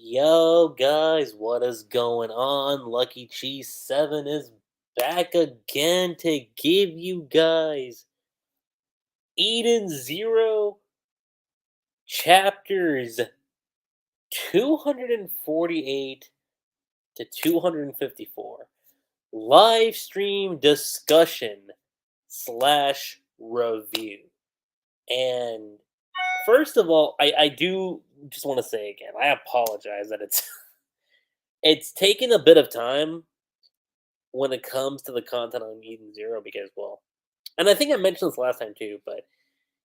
Yo, guys, what is going on? Lucky Cheese 7 is back again to give you guys Eden Zero chapters 248 to 254. Live stream discussion slash review. And first of all, I do just want to say again, I apologize that it's it's taken a bit of time when it comes to the content on Eden Zero because, well, and I think I mentioned this last time too, but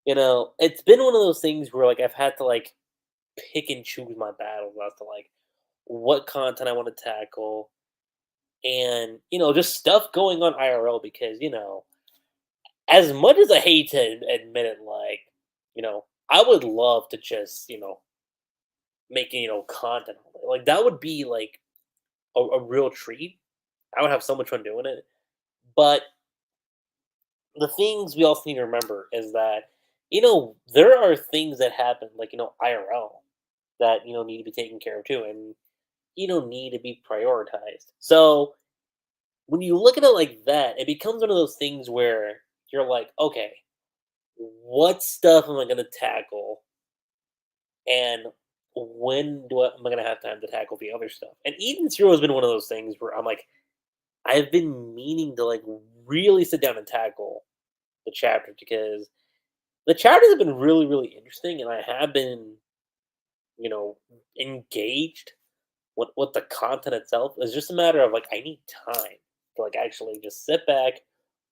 it's been one of those things where like I've had to like pick and choose my battles as to like what content I want to tackle and just stuff going on IRL because as much as I hate to admit it, like I would love to just make content on it. Like that would be like a real treat. I would have so much fun doing it, but the things we also need to remember is that there are things that happen like IRL that need to be taken care of too, and need to be prioritized. So when you look at it like that, it becomes one of those things where you're like, okay, what stuff am I going to tackle, and am I going to have time to tackle the other stuff? And Eden Zero has been one of those things where I'm like, I've been meaning to like really sit down and tackle the chapter because the chapters have been really, really interesting, and I have been, you know, engaged with the content itself. It's just a matter of like I need time to like actually just sit back,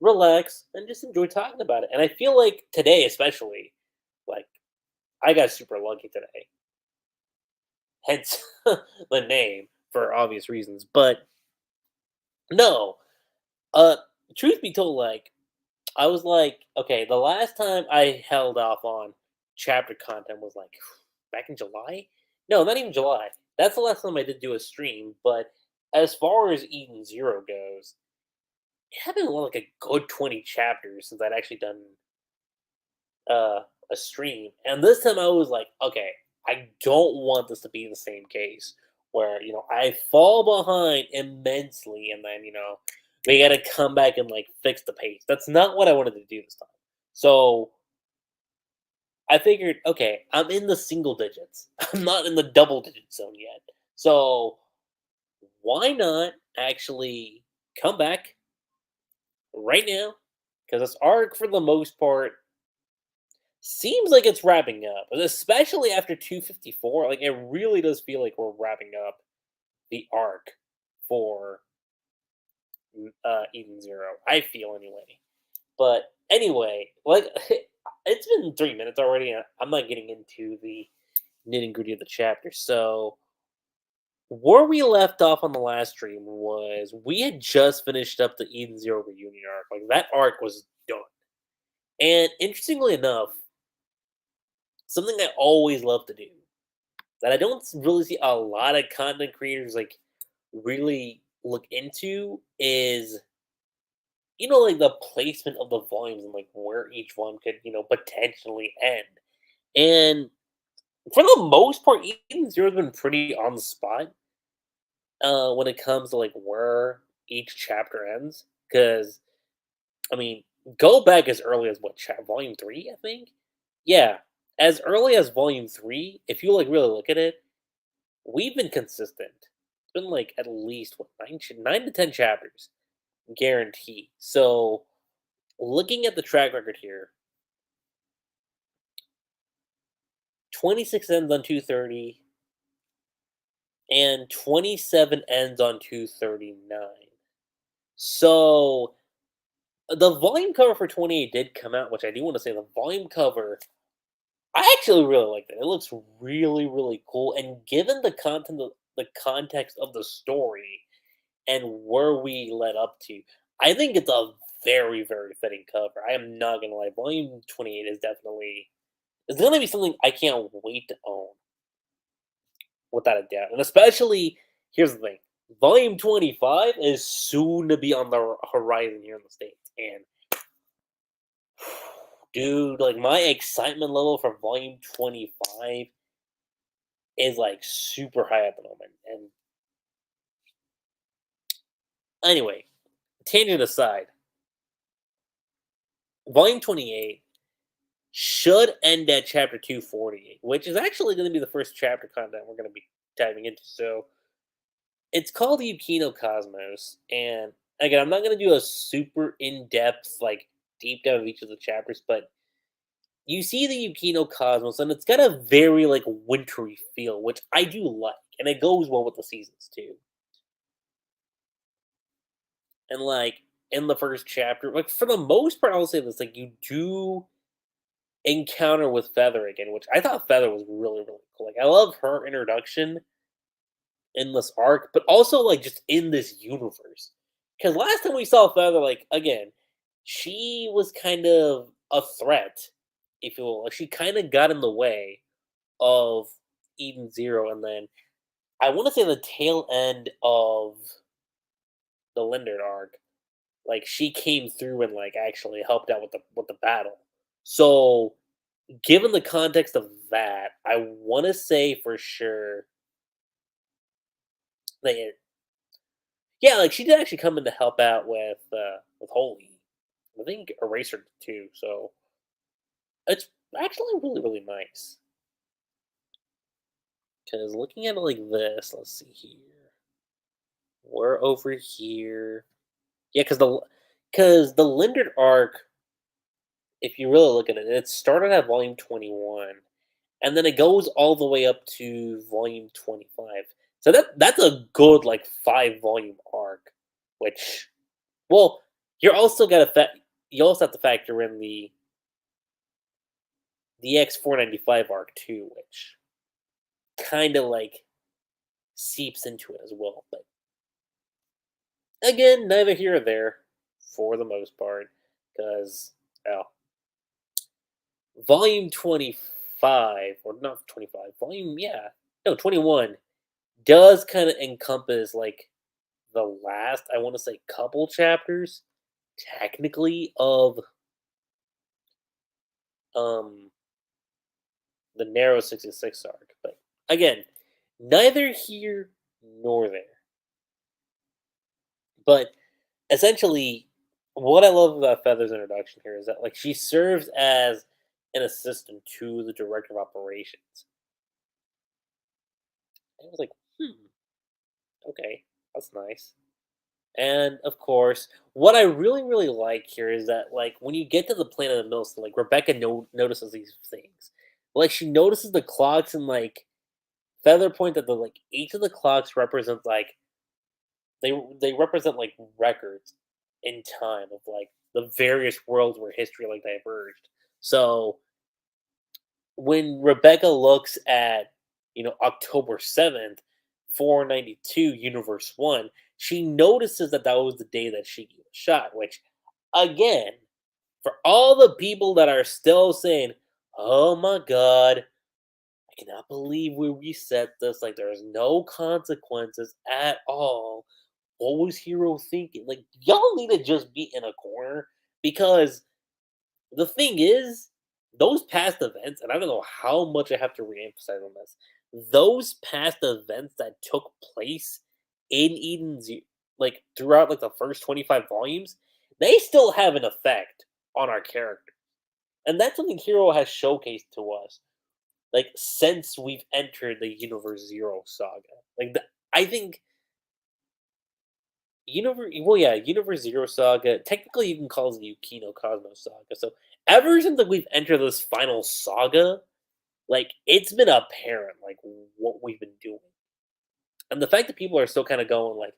relax, and just enjoy talking about it. And I feel like today, especially, like I got super lucky today. Hence the name for obvious reasons. But no, uh, truth be told, like I was like, okay, the last time I held off on chapter content was like back in July. No, not even July. That's the last time I did do a stream. But as far as Eden Zero goes, it had been like a good 20 chapters since I'd actually done uh, a stream. And this time I was like, okay, I don't want this to be the same case where I fall behind immensely, and then we got to come back and like fix the pace. That's not what I wanted to do this time. So I figured, okay, I'm in the single digits. I'm not in the double digit zone yet. So why not actually come back right now? Because this arc, for the most part, seems like it's wrapping up, and especially after 254. Like it really does feel like we're wrapping up the arc for Eden Zero. I feel anyway. But anyway, like it's been 3 minutes already. And I'm not getting into the nitty gritty of the chapter. So where we left off on the last stream was we had just finished up the Eden Zero reunion arc. Like that arc was done. And interestingly enough, something I always love to do that I don't really see a lot of content creators like really look into is like the placement of the volumes and like where each one could potentially end. And for the most part, Eden Zero's been pretty on the spot when it comes to like where each chapter ends. Because I mean, go back as early as what volume 3, I think. Yeah, as early as volume 3, if you like really look at it, we've been consistent. It's been like at least what 9 to 10 chapters, guarantee. So looking at the track record here, 26 ends on 230, and 27 ends on 239. So the volume cover for 28 did come out, which I do want to say the volume cover, I actually really liked it. It looks really, really cool. And given the context of the story and where we led up to, I think it's a very, very fitting cover. I am not gonna lie. Volume 28 is definitely it's gonna be something I can't wait to own, without a doubt. And especially, here's the thing: Volume 25 is soon to be on the horizon here in the States. And dude, like my excitement level for Volume 25 is like super high at the moment. And anyway, tangent aside, Volume 28 should end at chapter 248, which is actually going to be the first chapter content we're going to be diving into. So it's called Yukino Cosmos, and again, I'm not going to do a super in depth, like deep dive of each of the chapters, but you see the Yukino Cosmos, and it's got a very like wintry feel, which I do like, and it goes well with the seasons too. And like in the first chapter, like for the most part, I'll say this: like you do encounter with Feather again, which I thought Feather was really really cool. Like I love her introduction in this arc, but also like just in this universe. Because last time we saw Feather, like again, she was kind of a threat, if you will. Like she kind of got in the way of Eden Zero, and then I want to say the tail end of the Lindard arc, like she came through and like actually helped out with the battle. So, given the context of that, I want to say for sure that yeah, like she did actually come in to help out with Holy. I think Eraser did too. So it's actually really really nice. Because looking at it like this, let's see here. We're over here. Yeah, because the Lindard arc, if you really look at it, it started at volume 21, and then it goes all the way up to volume 25. So that's a good like 5 volume arc, which well, you're also got to you also have to factor in the X495 arc too, which kind of like seeps into it as well. But again, neither here or there for the most part, because well, volume 25 or not 25, volume yeah, no 21 does kind of encompass like the last I want to say couple chapters technically of um the narrow 66 arc. But again, neither here nor there. But essentially, what I love about Feather's introduction here is that like she serves as an assistant to the director of operations. And I was like, okay, that's nice. And of course, what I really really like here is that like when you get to the planet of Mills, like Rebecca notices these things. Like she notices the clocks and like Feather point that the like each of the clocks represents like they represent like records in time of like the various worlds where history like diverged. So when Rebecca looks at October 7th, 492 Universe One, she notices that that was the day that Shiki was shot. Which, again, for all the people that are still saying, "Oh my God, I cannot believe we reset this. Like, there's no consequences at all. What was Hero thinking?" Like, y'all need to just be in a corner because the thing is, those past events, and I don't know how much I have to reemphasize on this, those past events that took place in like throughout like the first 25 volumes, they still have an effect on our character. And that's something Hero has showcased to us like since we've entered the Universe Zero saga. Like I think Universe Zero saga. Technically, you can call it the Yukino Cosmos saga. So ever since like, we've entered this final saga, like it's been apparent like what we've been doing, and the fact that people are still kind of going like,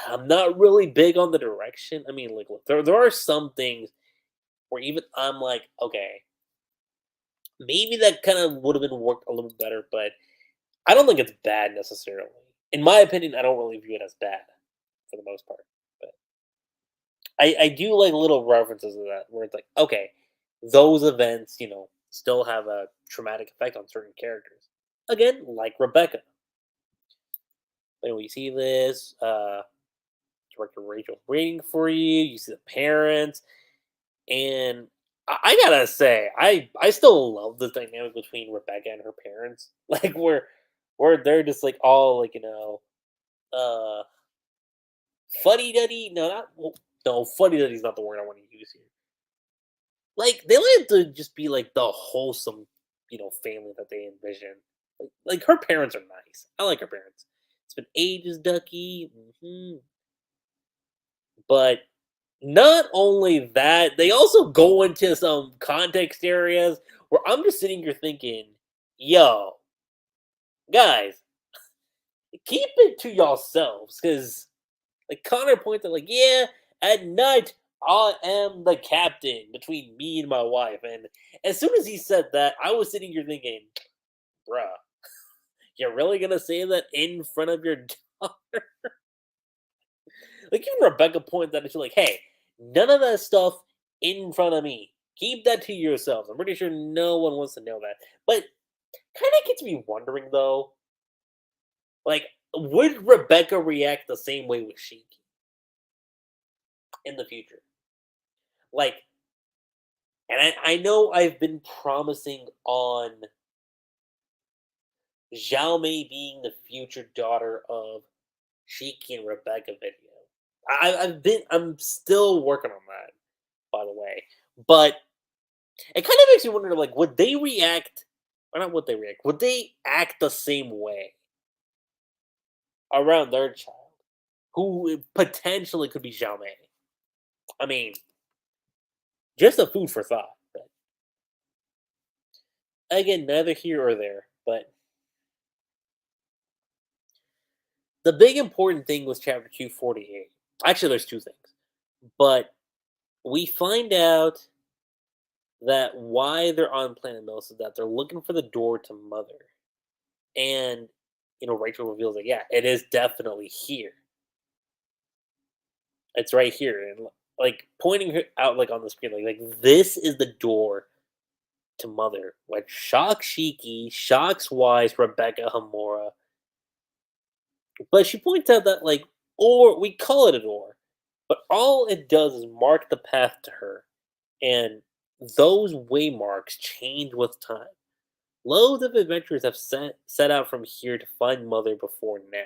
I'm not really big on the direction. I mean, like look, there are some things where even I'm like, okay, maybe that kind of would have been worked a little bit better, but I don't think it's bad necessarily. In my opinion, I don't really view it as bad for the most part. But I do like little references to that where it's like, okay, those events, still have a traumatic effect on certain characters. Again, like Rebecca. When we see this, director Rachel's waiting for you. You see the parents, and I gotta say, I still love the dynamic between Rebecca and her parents. Like where they're just like all like uh fuddy duddy. No, not no fuddy duddy's not the word I want to use here. Like they like to just be like the wholesome, family that they envision. Like her parents are nice. I like her parents. It's been ages, Ducky. But not only that, they also go into some context areas where I'm just sitting here thinking, yo, guys, keep it to yourselves. Because, like, Connor pointed, like, yeah, at night, I am the captain between me and my wife. And as soon as he said that, I was sitting here thinking, bruh, you're really going to say that in front of your daughter? Like, even Rebecca pointed that, and she's like, hey, none of that stuff in front of me. Keep that to yourselves. I'm pretty sure no one wants to know that. But kind of gets me wondering, though, like, would Rebecca react the same way with Shiki in the future? Like, and I know I've been promising on Xiaomei being the future daughter of Shiki and Rebecca video. I'm still working on that, by the way. But it kind of makes me wonder, like, would they react, or not would they react, would they act the same way around their child, who potentially could be Xiaomei? I mean, just a food for thought. But again, neither here or there. But the big important thing was chapter 248. Actually, there's two things. But we find out that why they're on Planet Miltz is that they're looking for the door to Mother. And, Rachel reveals that, yeah, it is definitely here. It's right here, and like pointing her out like on the screen, like this is the door to Mother. Like shocks Shiki, shocks Wise, Rebecca, Hamura. But she points out that or we call it a door, but all it does is mark the path to her, and those waymarks change with time. Loads of adventurers have set out from here to find Mother before now.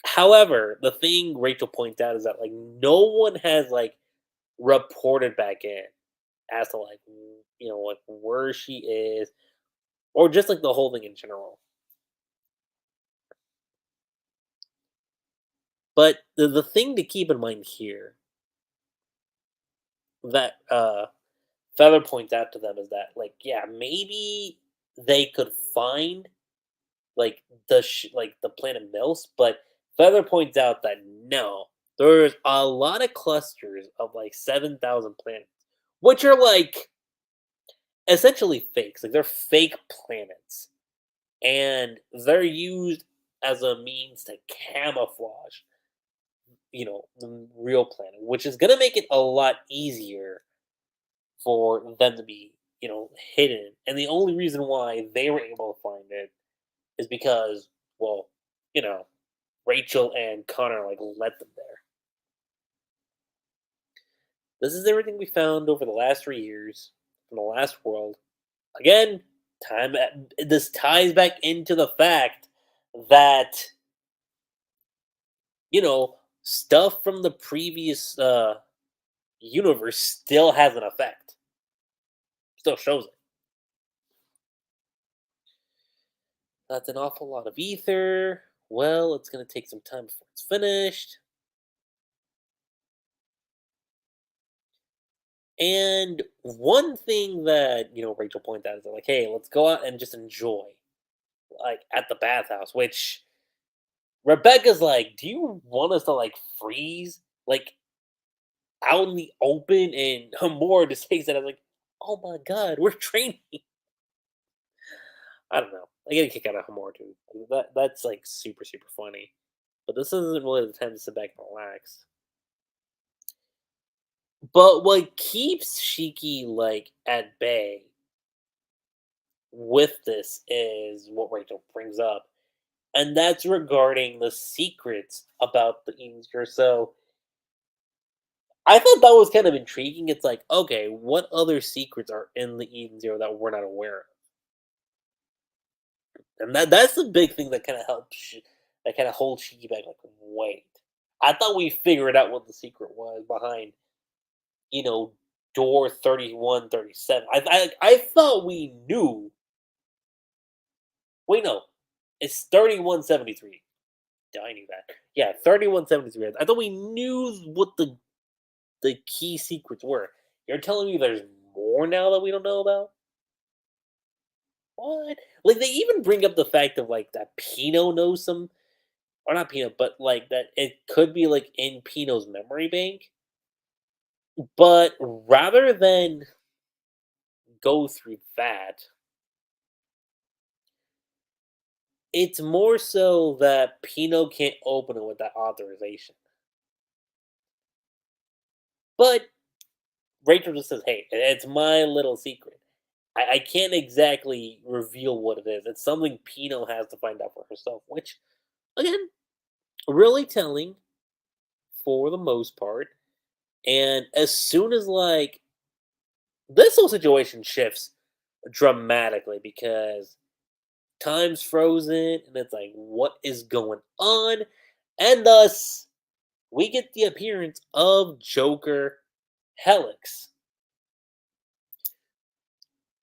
However, the thing Rachel points out is that no one has reported back in as to like where she is or just like the whole thing in general. But the thing to keep in mind here that Feather points out to them is that yeah, maybe they could find the Planet Mills, but Feather points out that no, there's a lot of clusters of 7,000 planets, which are essentially fakes. Like they're fake planets, and they're used as a means to camouflage, the real planet, which is gonna make it a lot easier for them to be, hidden. And the only reason why they were able to find it is because, well, you know, Rachel and Connor let them there. This is everything we found over the last 3 years from the last world. Again, this ties back into the fact that stuff from the previous universe still has an effect. Still shows it. That's an awful lot of ether. Well, it's gonna take some time before it's finished. And one thing that Rachel pointed out is that, hey, let's go out and just enjoy, at the bathhouse. Which Rebecca's like, do you want us to freeze out in the open? And Hamor just takes it as oh my god, we're training. I don't know. I get a kick out of Hamor too. That's super super funny. But this isn't really the time to sit back and relax. But what keeps Shiki at bay with this is what Rachel brings up, and that's regarding the secrets about the Easter. So I thought that was kind of intriguing. It's like, okay, what other secrets are in the Eden Zero that we're not aware of? And that's the big thing that kind of helps, that kind of holds Shiki back. Like, wait, I thought we figured out what the secret was behind, you know, door 3137. I thought we knew. Wait, no, it's 3173. I knew that. Yeah, 3173. I thought we knew what the key secrets were. You're telling me there's more now that we don't know about? What? Like they even bring up the fact of like that Pino knows some, or not Pino, but like that it could be like in Pino's memory bank. But rather than go through that, it's more so that Pino can't open it with that authorization. But Rachel just says, "Hey, it's my little secret. I can't exactly reveal what it is. It's something Pino has to find out for herself." Which, again, really telling for the most part. And as soon as like this whole situation shifts dramatically because time's frozen and it's like, what is going on? And thus, we get the appearance of Joker Helix,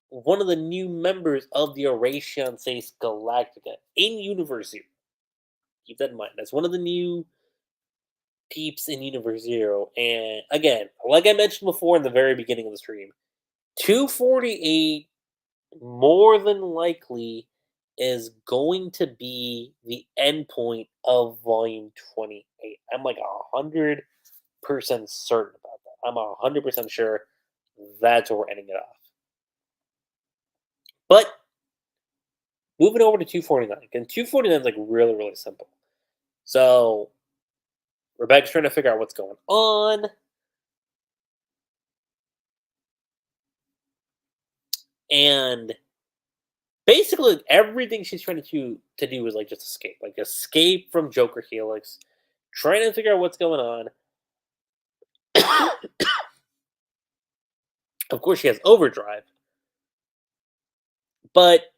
one of the new members of the Oracion Seis Galactica in Universe Zero. Keep that in mind. That's one of the new peeps in Universe Zero. And again, like I mentioned before in the very beginning of the stream, 248 more than likely is going to be the end point of volume 28. I'm like 100% certain about that. I'm 100% sure that's where we're ending it off. But moving over to 249, and 249 is like really, really simple. So Rebecca's trying to figure out what's going on. And basically everything she's trying to do is like just escape. Like escape from Joker Helix, trying to figure out what's going on. Of course, she has overdrive, but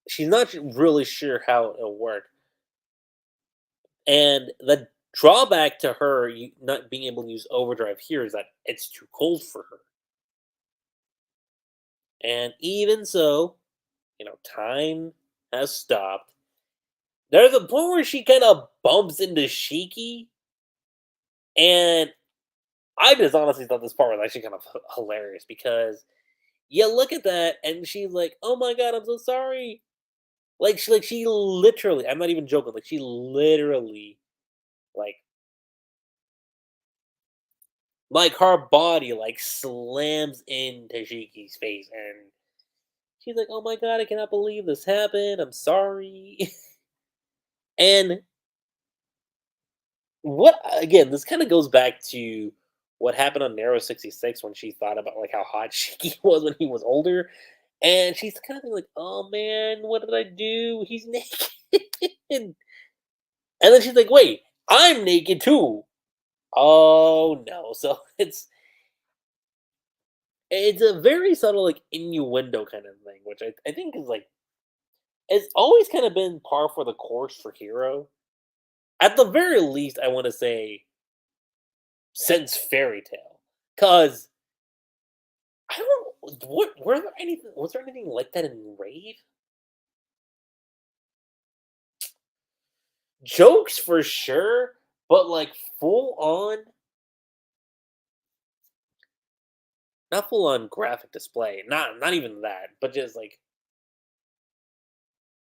she's not really sure how it'll work. And the drawback to her not being able to use overdrive here is that it's too cold for her. And even so, time has stopped. There's a point where she kind of bumps into Shiki, and I just honestly thought this part was actually kind of hilarious because you look at that and she's like, "Oh my god, I'm so sorry." Like she literally, I'm not even joking. Like she literally, like her body like slams into Shiki's face, and she's like, "Oh my god, I cannot believe this happened. I'm sorry." And what again? This kind of goes back to what happened on Narrow 66 when she thought about like how hot Shiki was when he was older, and she's kind of like, "Oh man, what did I do? He's naked." And then she's like, "Wait, I'm naked too." Oh no! So it's a very subtle like innuendo kind of thing, which I think is like it's always kind of been par for the course for Hero. At the very least, I want to say since Fairy Tale, because I don't what were there anything was there anything like that in Rave? Jokes for sure, but like full on, not full on graphic display, not even that, but just like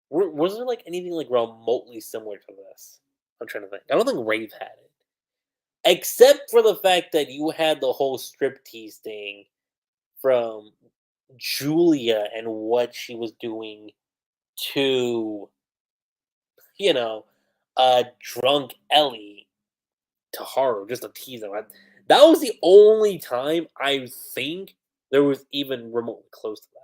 was there like anything like remotely similar to this? I'm trying to think. I don't think Rave had it. Except for the fact that you had the whole striptease thing from Julia and what she was doing to, you know, drunk Ellie to Haru, just to tease him. That was the only time I think there was even remotely close to that.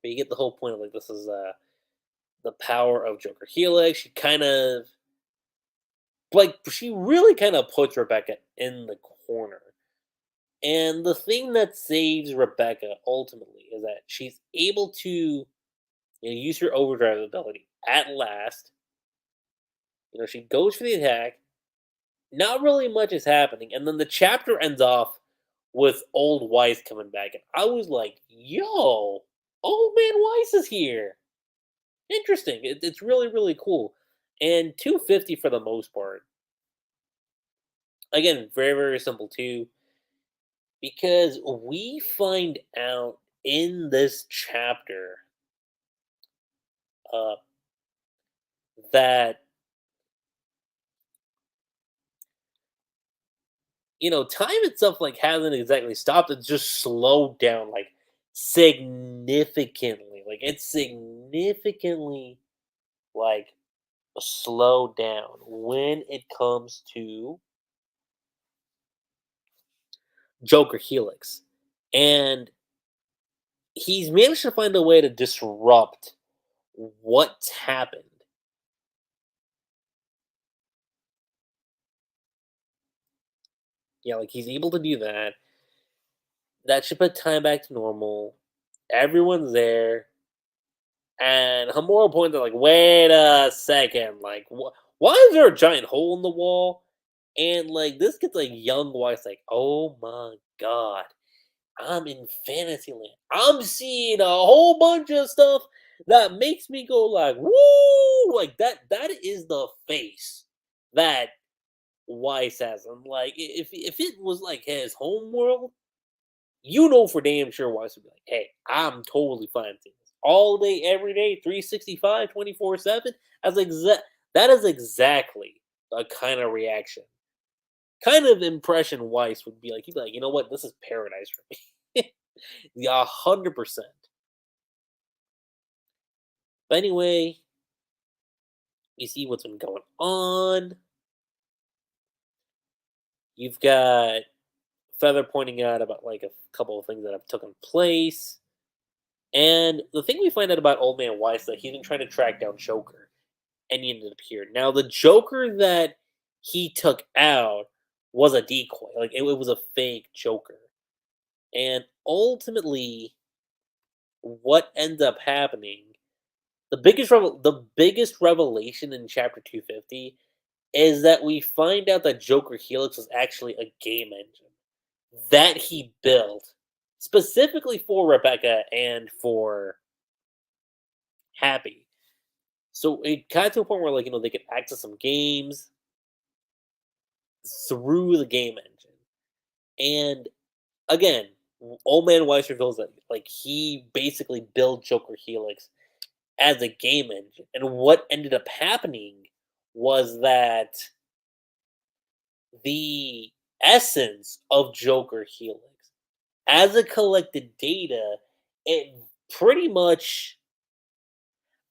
But you get the whole point of like this is the power of Joker Helix. She kind of like she really kind of puts Rebecca in the corner. And the thing that saves Rebecca ultimately is that she's able to use her overdrive ability at last. She goes for the attack. Not really much is happening, and then the chapter ends off with Old Weisz coming back, and I was like, "Yo, Old Man Weisz is here." Interesting. It's really really cool, and 250 for the most part. Again, very very simple too, because we find out in this chapter uh, that time itself like hasn't exactly stopped. It's just slowed down like significantly. Like it's significantly like slowed down when it comes to Joker Helix. And he's managed to find a way to disrupt what's happened. Yeah, like he's able to do that. That should put time back to normal. Everyone's there. And Hamura points out, like, wait a second, like, why is there a giant hole in the wall? And like, this gets like young Weiss, like, oh my god, I'm in Fantasyland. I'm seeing a whole bunch of stuff that makes me go like, woo, like that. That is the face that Weiss has. I'm like, if it was like his home world, for damn sure Weiss would be like, hey, I'm totally fine seeing this all day, every day, 365, 24/7. That is exactly the kind of reaction, kind of impression Weiss would be like. He'd be like, you know what, this is paradise for me. Yeah, 100%. But anyway, you see what's been going on. You've got Feather pointing out about like a couple of things that have taken place. And the thing we find out about Old Man Weiss is that he's been trying to track down Joker, and he ended up here. Now, the Joker that he took out was a decoy. Like it was a fake Joker. And ultimately, what ends up happening, the biggest revelation in chapter 250 is that we find out that Joker Helix was actually a game engine that he built specifically for Rebecca and for Happy. So it got to a point where they could access some games through the game engine. And again, Old Man Weiss reveals that like he basically built Joker Helix as a game engine. And what ended up happening was that the essence of Joker Helix, as it collected data, it pretty much,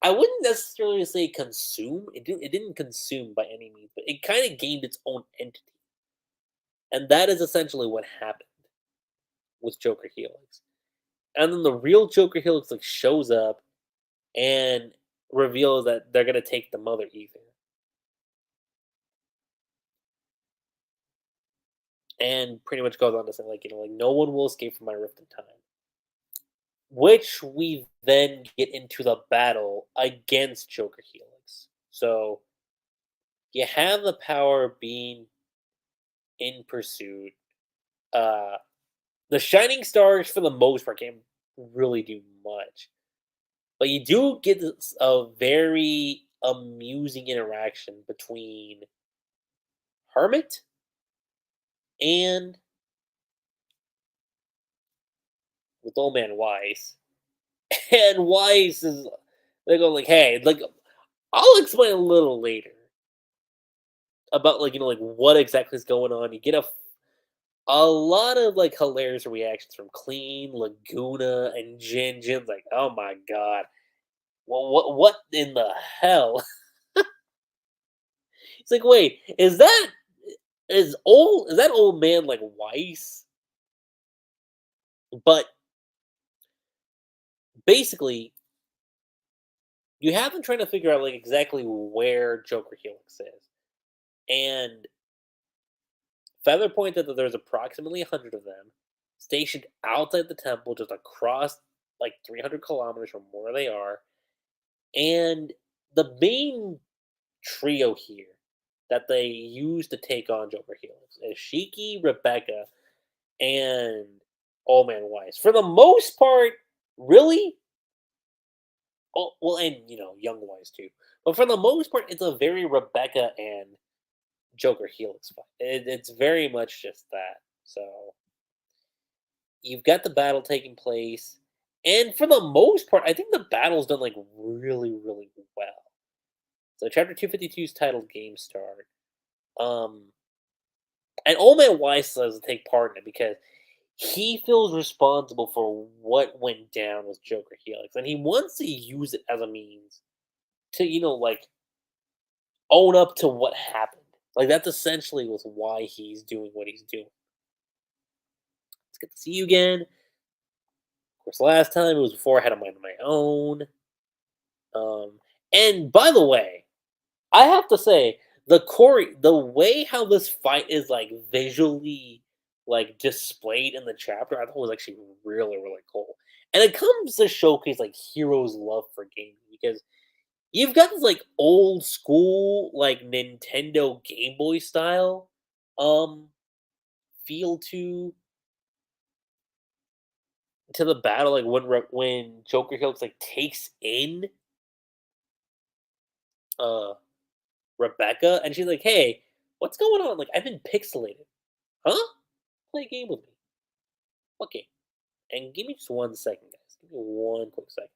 I wouldn't necessarily say consume. It didn't consume by any means, but it kind of gained its own entity. And that is essentially what happened with Joker Helix. And then the real Joker Helix like shows up and reveals that they're gonna take the Mother Ether. And pretty much goes on to say, like, like no one will escape from my rift in time. Which we then get into the battle against Joker Helix. So you have the power being in pursuit. Uh the Shining Stars for the most part can't really do much. But you do get a very amusing interaction between Hermit and with Old Man Weiss. And Weiss is they go like, hey, like I'll explain a little later about like like what exactly is going on. You get a lot of like hilarious reactions from Clean, Laguna, and Jin. Jin's like, oh my god, well, what in the hell? It's like, wait, is that old man like Weiss? But basically, you have them trying to figure out like exactly where Joker Helix is. And Feather pointed that there's approximately 100 of them stationed outside the temple, just across like 300 kilometers from where they are. And the main trio here that they use to take on Joker Helix is Shiki, Rebecca, and Old Man Weisz. For the most part, really, oh, well, and Young Weisz too. But for the most part, it's a very Rebecca and Joker Helix fight. It's very much just that. So you've got the battle taking place, and for the most part, I think the battle's done like really, really well. So chapter 252 is titled Game Start. Um, and Old Man Weiss doesn't take part in it because he feels responsible for what went down with Joker Helix, and he wants to use it as a means to, like own up to what happened. Like that's essentially was why he's doing what he's doing. It's good to see you again. Of course, last time it was before I had a mind of my own. Um, and by the way, I have to say the way how this fight is like visually like displayed in the chapter, I thought was actually really really cool. And it comes to showcase like Hero's love for gaming because you've got this like old school like Nintendo Game Boy style um feel to the battle, like when Joker Hills like takes in uh Rebecca, and she's like, "Hey, what's going on? Like, I've been pixelated, huh? Play a game with me. Okay, and give me just 1 second, guys. Give me one quick second."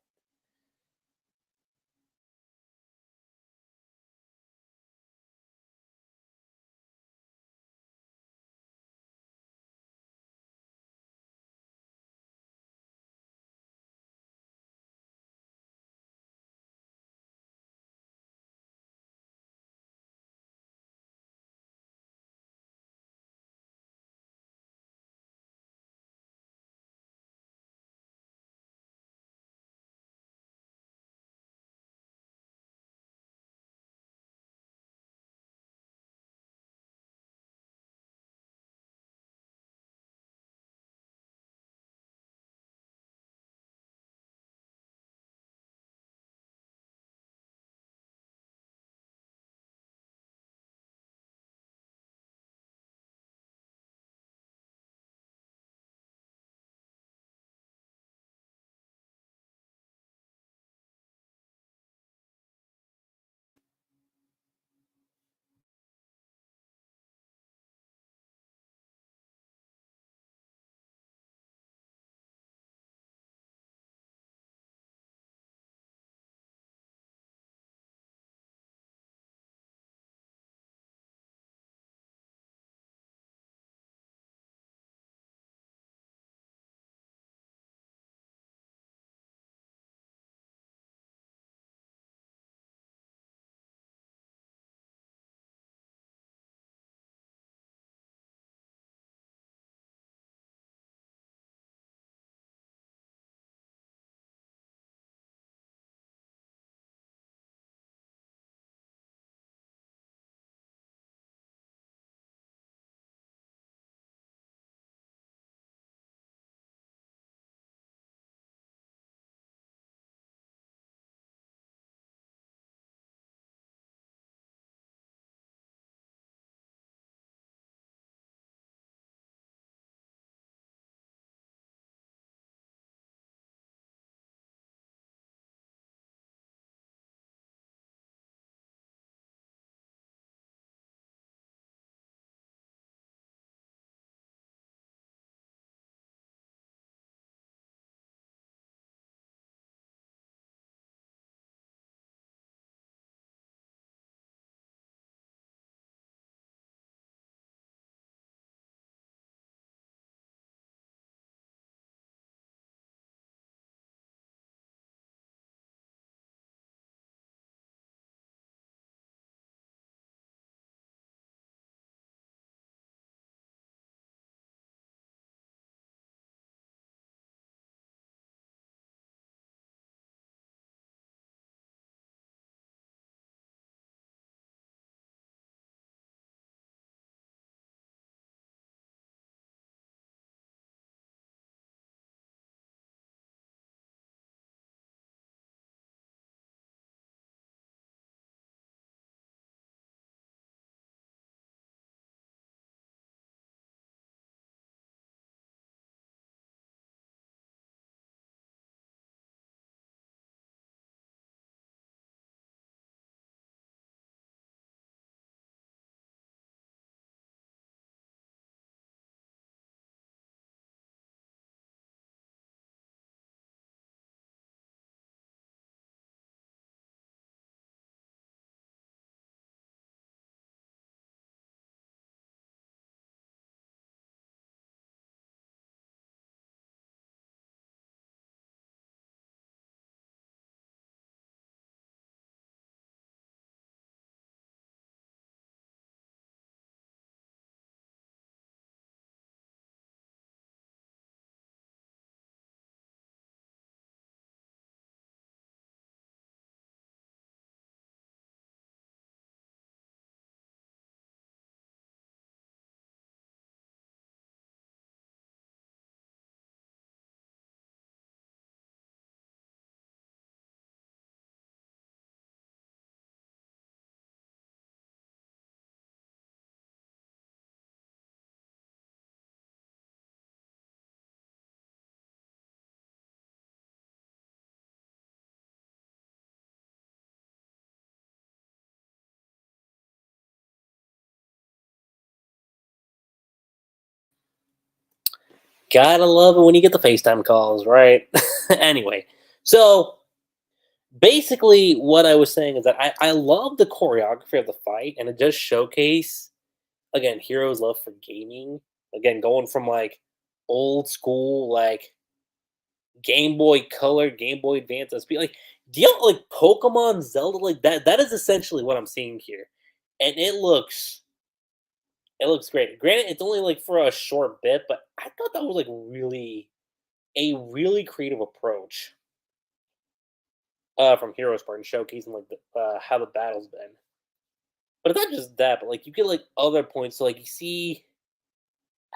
Gotta love it when you get the FaceTime calls, right? Anyway, so basically, what I was saying is that I love the choreography of the fight, and it does showcase again heroes' love for gaming. Again, going from like old school like Game Boy Color, Game Boy Advance SP, like do you know, like Pokemon, Zelda, like that. That is essentially what I'm seeing here, and it looks great. Granted, it's only like for a short bit, but I thought that was like a really creative approach from Heroes part and showcasing like how the battle's been. But it's not just that, but like you get like other points. So like you see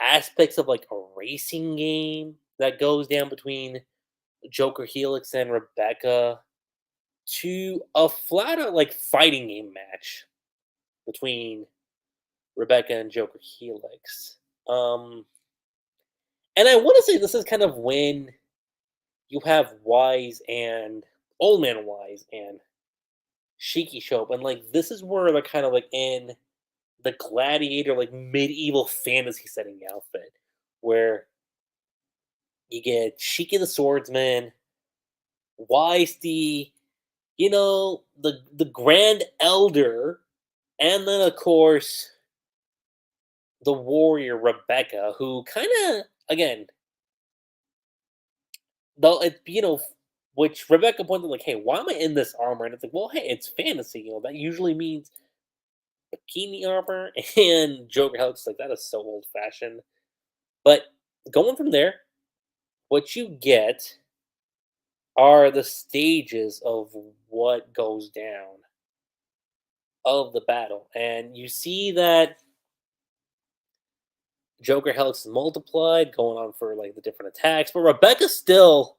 aspects of like a racing game that goes down between Joker Helix and Rebecca to a flat out like fighting game match between Rebecca and Joker Helix. Um, and I want to say this is kind of when you have Wise and Old Man Wise and Shiki show up, and like this is where they're kind of like in the gladiator, like medieval fantasy setting outfit, where you get Shiki the swordsman, Wise the the grand elder, and then of course the warrior Rebecca, who kind of again though it which Rebecca pointed like, hey, why am I in this armor? And it's like, well, hey, it's fantasy. That usually means bikini armor. And Joker Helix like that is so old fashioned. But going from there, what you get are the stages of what goes down of the battle. And you see that Joker Helix is multiplied, going on for like the different attacks, but Rebecca still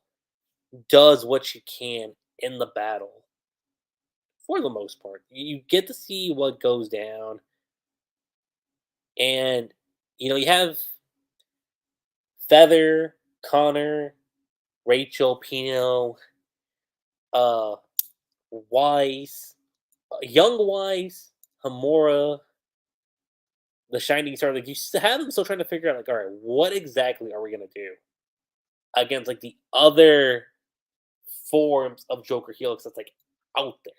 does what she can in the battle for the most part. You get to see what goes down, and you have Feather, Connor, Rachel, Pino, uh, Wise, Young Wise, Hamura, the Shining Star. Like have them still trying to figure out, like, all right, what exactly are we gonna do against like the other forms of Joker Helix that's like out there?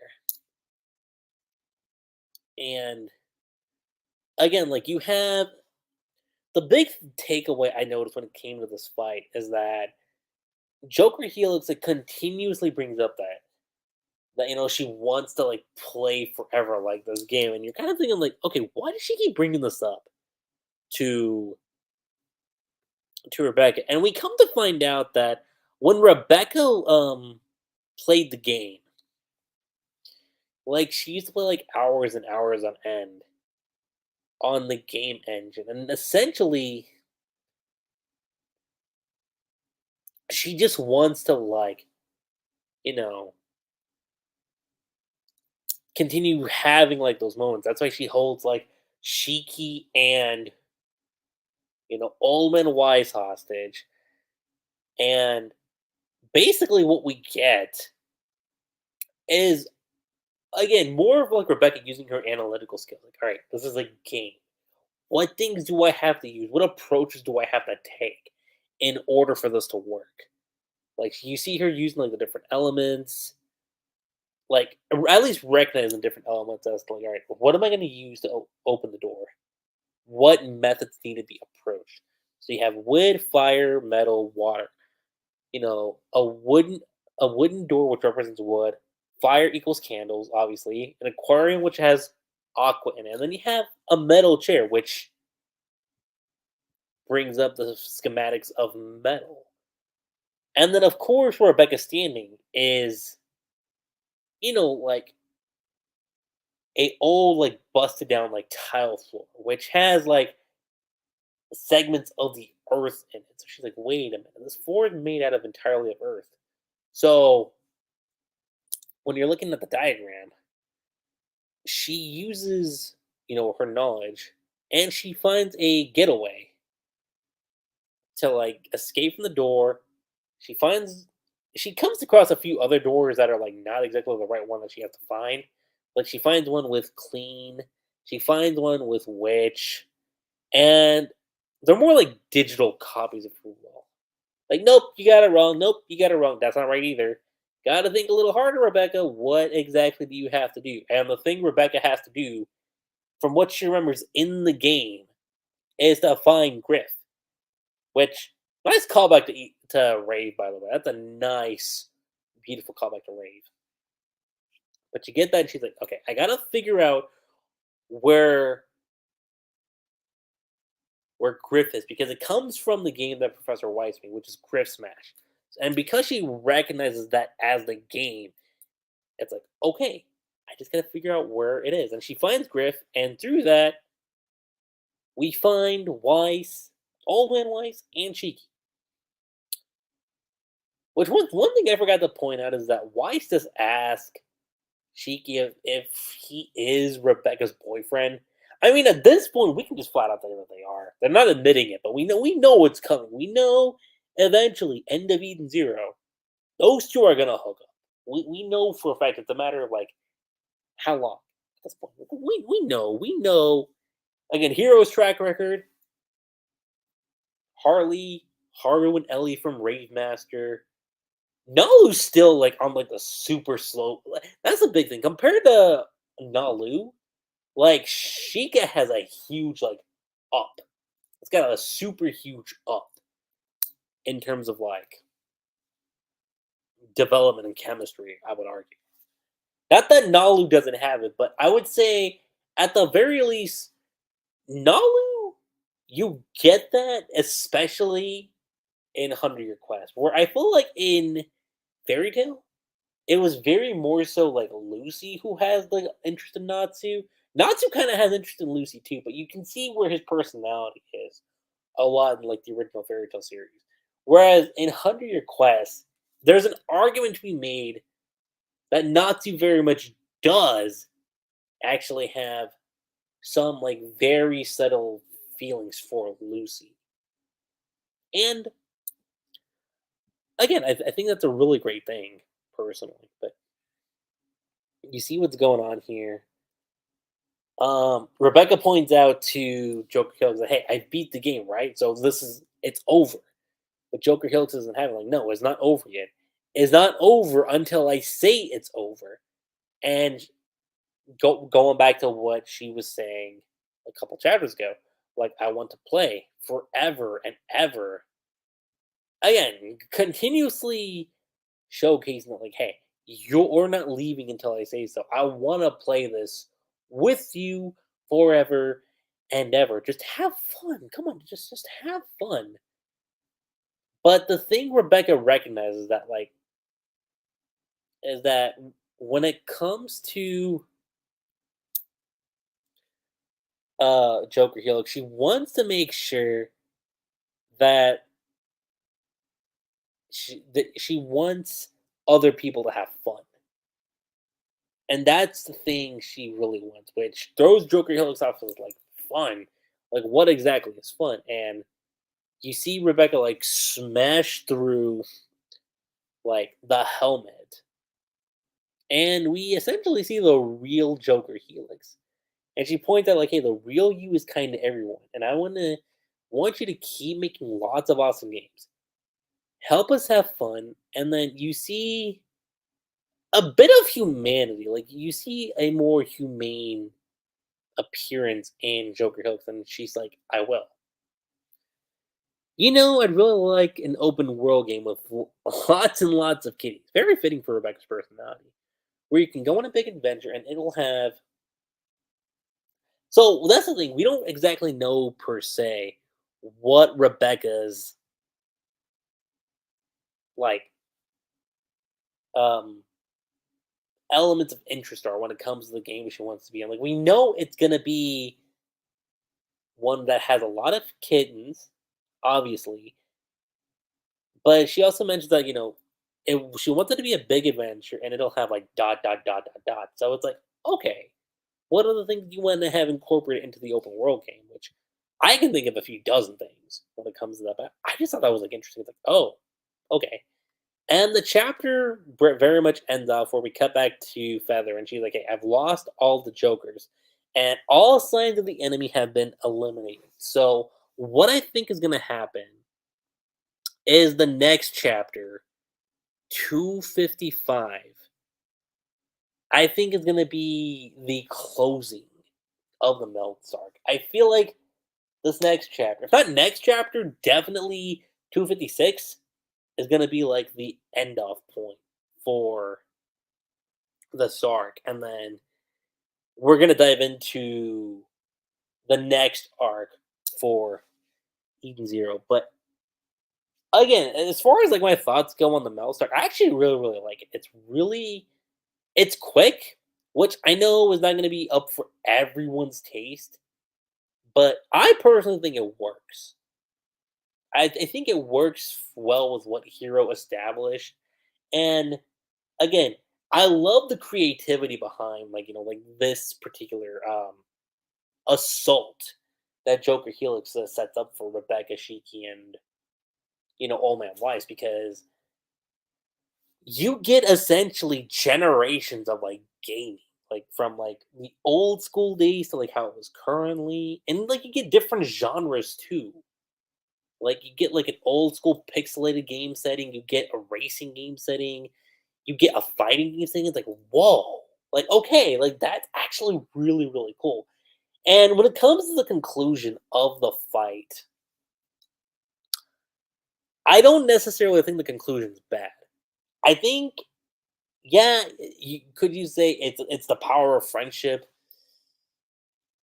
And again, like you have the big takeaway I noticed when it came to this fight is that Joker Helix like continuously brings up that she wants to like play forever like this game, and you're kind of thinking like, okay, why does she keep bringing this up to Rebecca? And we come to find out that when Rebecca played the game, like she used to play like hours and hours on end on the game engine, and essentially she just wants to like you know continue having like those moments. That's why she holds like Shiki and Old Man Weisz hostage. And basically what we get is again more of like Rebecca using her analytical skills. Like, all right, this is a game. What things do I have to use? What approaches do I have to take in order for this to work? Like you see her using like the different elements, like at least recognizing different elements as to like, all right, what am I going to use to open the door? What methods need to be approached? So you have wood, fire, metal, water. A wooden door which represents wood. Fire equals candles, obviously. An aquarium which has aqua in it. And then you have a metal chair which brings up the schematics of metal. And then of course where Rebecca's standing is, like a old like busted down like tile floor, which has like segments of the earth in it. So she's like, wait a minute, this floor is made out of entirely of earth. So when you're looking at the diagram, she uses, her knowledge and she finds a getaway to like escape from the door. She comes across a few other doors that are like not exactly the right one that she has to find. Like she finds one with clean, she finds one with witch, and they're more like digital copies of who will. Like, nope, you got it wrong. Nope, you got it wrong. That's not right either. Got to think a little harder, Rebecca. What exactly do you have to do? And the thing Rebecca has to do, from what she remembers in the game, is to find Griff. Which nice callback to Rave, by the way. That's a nice, beautiful callback to Rave. But you get that, and she's like, okay, I gotta figure out where Griff is because it comes from the game that Professor Weisz made, which is Griff Smash. And because she recognizes that as the game, it's like, okay, I just gotta figure out where it is. And she finds Griff, and through that, we find Weisz, Old Man Weisz, and Shiki. Which one thing I forgot to point out is that Weisz just asked Shiki if he is Rebecca's boyfriend. I mean, at this point, we can just flat out say that they are. They're not admitting it, but we know what's coming. We know eventually, End of Eden Zero, those two are gonna hook up. We know for a fact it's a matter of like how long at this point. We know. Again, Hero's track record, Harley, Haru and Ellie from Rave Master. Nalu's still like on like the super slow. That's a big thing compared to Nalu. Like Sheikah has a huge like up. It's got a super huge up in terms of like development and chemistry. I would argue. Not that Nalu doesn't have it, but I would say at the very least, Nalu, you get that, especially in 100 Year Quest, where I feel like in Fairy Tail, it was very more so like Lucy who has the interest in Natsu. Natsu kind of has interest in Lucy too, but you can see where his personality is a lot in like the original Fairy Tail series. Whereas in 100 Year Quest, there's an argument to be made that Natsu very much does actually have some like very subtle feelings for Lucy. And again, I think that's a really great thing personally. But you see what's going on here. Rebecca points out to Joker Helix that, hey, I beat the game, right? So it's over. But Joker Helix isn't having like, no, it's not over yet. It's not over until I say it's over. And going back to what she was saying a couple chapters ago, like I want to play forever and ever. Again, continuously showcasing that, like, hey, you're not leaving until I say so. I want to play this with you forever and ever. Just have fun. Come on, just have fun. But the thing Rebecca recognizes that, like, is that when it comes to Joker Helix, she wants to make sure that she wants other people to have fun. And that's the thing she really wants, which throws Joker Helix off as like fun. Like what exactly is fun? And you see Rebecca like smash through like the helmet. And we essentially see the real Joker Helix. And she points out like, hey, the real you is kind of everyone. And I want you to keep making lots of awesome games. Help us have fun. And then you see a bit of humanity. Like you see a more humane appearance in Joker Helix, and she's like, I will. I'd really like an open world game with lots and lots of kitties. Very fitting for Rebecca's personality. Where you can go on a big adventure and it'll have. So that's the thing. We don't exactly know per se what Rebecca's like um elements of interest are when it comes to the game she wants to be in. Like we know it's gonna be one that has a lot of kittens, obviously, but she also mentions that she wants it to be a big adventure and it'll have like dot dot dot dot dot. So it's like okay, what are the things you want to have incorporated into the open world game? Which I can think of a few dozen things when it comes to that. But I just thought that was like interesting. It's like oh, okay. And the chapter very much ends off where we cut back to Feather, and she's like, "Hey, I've lost all the Jokers, and all signs of the enemy have been eliminated. So What I think is gonna happen is the next chapter, 255. I think is gonna be the closing of the Miltz arc. I feel like this next chapter, if not next chapter, definitely 256 is gonna be like the end off point for the arc, and then we're gonna dive into the next arc for Eden Zero. But again, as far as like my thoughts go on the Miltz arc, I actually really like it. It's quick, which I know is not gonna be up for everyone's taste, but I personally think it works. I think it works well with what Hero established. And again, I love the creativity behind like this particular assault that Joker Helix sets up for Rebecca, Shiki, and Old Man Weisz, because you get essentially generations of like gaming, like from like the old school days to like how it was currently, and like you get different genres too. Like you get like an old school pixelated game setting, you get a racing game setting, you get a fighting game setting. It's like whoa, like okay, like that's actually really cool. And when it comes to the conclusion of the fight, I don't necessarily think the conclusion's bad. I think, yeah, could you say it's the power of friendship?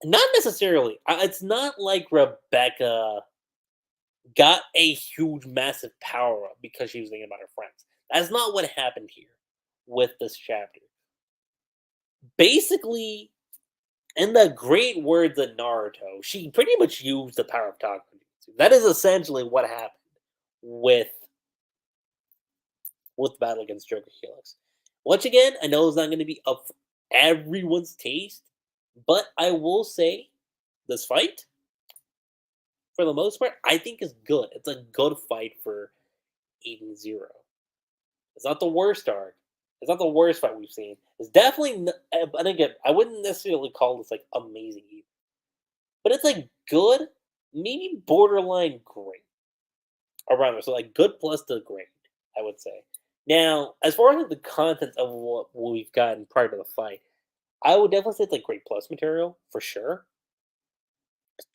Not necessarily. It's not like Rebecca got a huge, massive power up because she was thinking about her friends. That's not what happened here with this chapter. Basically, in the great words of Naruto, she pretty much used the power of Takunjutsu. That is essentially what happened with the battle against Joker Helix. Once again, I know it's not going to be up for everyone's taste, but I will say this fight, for the most part, I think is good. It's a good fight for Eden Zero. It's not the worst arc. It's not the worst fight we've seen. It's definitely, and again, I wouldn't necessarily call this like amazing either, but it's like good, maybe borderline great around there. So like good plus the great, I would say. Now, as far as like the content of what we've gotten prior to the fight, I would definitely say it's like great plus material for sure.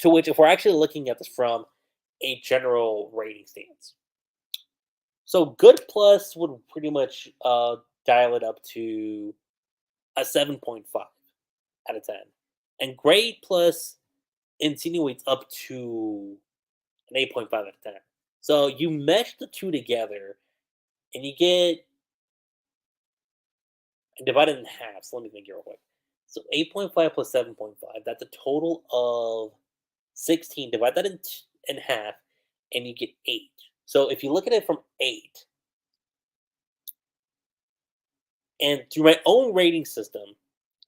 To which, if we're actually looking at this from a general rating stance, so good plus would pretty much dial it up to a 7.5 out of 10, and great plus insinuates up to an 8.5 out of 10. So you mesh the two together, and you get divided in half. So let me think here real quick. So 8.5 plus 7.5, that's a total of 16. Divide that in half, and you get 8. So if you look at it from 8, and through my own rating system,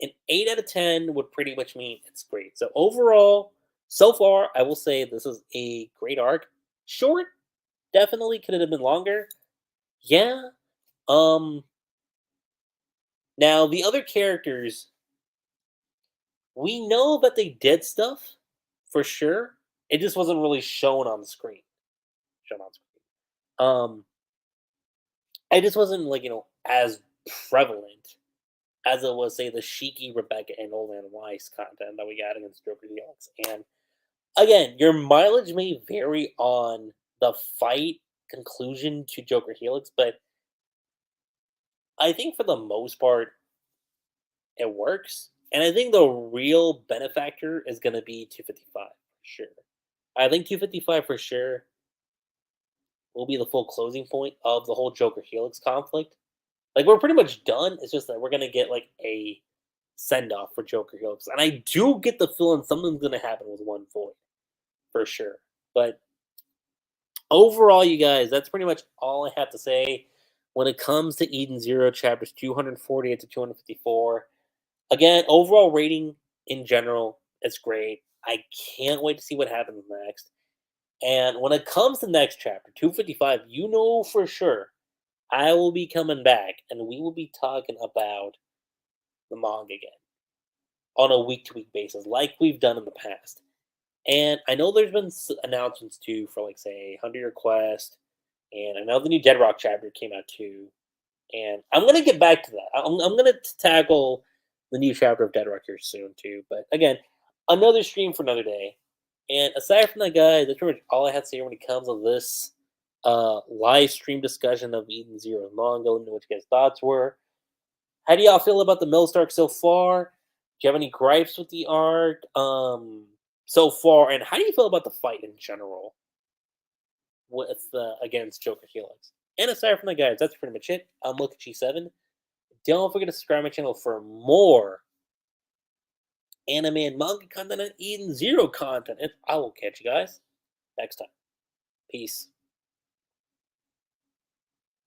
an 8 out of 10 would pretty much mean it's great. So overall, so far, I will say this is a great arc. Short, definitely could have been longer. Yeah. Um. Now the other characters, we know that they did stuff for sure. It just wasn't really shown on the screen. Shown on screen. It just wasn't like as prevalent as it was, say, the Shiki, Rebecca, and Old Man Weisz content that we got against Joker Helix. And again, your mileage may vary on the fight conclusion to Joker Helix, but I think for the most part, it works. And I think the real benefactor is going to be 255 for sure. I think 255 for sure will be the full closing point of the whole Joker Helix conflict. Like we're pretty much done. It's just that we're gonna get like a send off for Joker Helix, and I do get the feeling something's gonna happen with One Void for sure. But overall, you guys, that's pretty much all I have to say when it comes to Eden Zero chapters 248 to 254. Again, overall rating in general, it's great. I can't wait to see what happens next. And when it comes to next chapter 255, you know for sure I will be coming back and we will be talking about the manga again on a week to week basis, like we've done in the past. And I know there's been announcements too for like say 100 Quest, and I know the new Dead Rock chapter came out too. And I'm gonna get back to that. I'm gonna tackle the new chapter of Dead Rock here soon too. But again, another stream for another day. And aside from that, guys, that's pretty much all I have to say when it comes to this live stream discussion of Eden Zero manga. Let me know what you guys' thoughts were. How do y'all feel about the Miltz arc so far? Do you have any gripes with the arc so far? And how do you feel about the fight in general with against Joker Helix? And aside from that, guys, that's pretty much it. I'm Lokachi7. Don't forget to subscribe to my channel for more anime and manga content and Eden Zero content. And I will catch you guys next time. Peace.